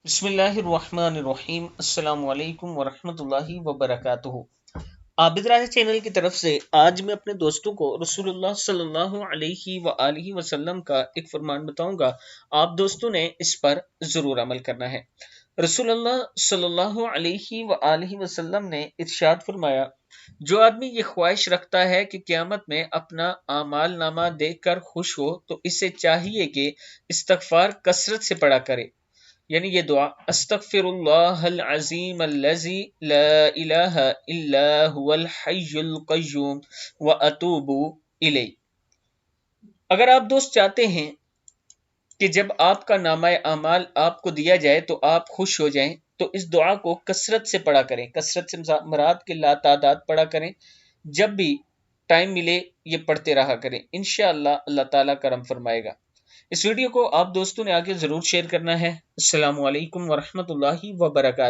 بسم اللہ الرحمن الرحیم۔ السلام علیکم ورحمۃ اللہ وبرکاتہ۔ عابد راجہ چینل کی طرف سے آج میں اپنے دوستوں کو رسول اللہ صلی اللہ علیہ وآلہ وسلم کا ایک فرمان بتاؤں گا۔ آپ دوستوں نے اس پر ضرور عمل کرنا ہے۔ رسول اللہ صلی اللہ علیہ وآلہ وسلم نے ارشاد فرمایا، جو آدمی یہ خواہش رکھتا ہے کہ قیامت میں اپنا اعمال نامہ دیکھ کر خوش ہو تو اسے چاہیے کہ استغفار کثرت سے پڑھا کرے، یعنی یہ دعا، استغفر اللہ العظیم الذی لا الہ الا هو الحی القیوم واتوب الیہ۔ اگر آپ دوست چاہتے ہیں کہ جب آپ کا نامہ اعمال آپ کو دیا جائے تو آپ خوش ہو جائیں تو اس دعا کو کثرت سے پڑھا کریں۔ کثرت سے مراد کے لا تعداد پڑھا کریں، جب بھی ٹائم ملے یہ پڑھتے رہا کریں، انشاءاللہ اللہ تعالیٰ کرم فرمائے گا۔ اس ویڈیو کو آپ دوستوں نے آگے ضرور شیئر کرنا ہے۔ السلام علیکم ورحمۃ اللہ وبرکاتہ۔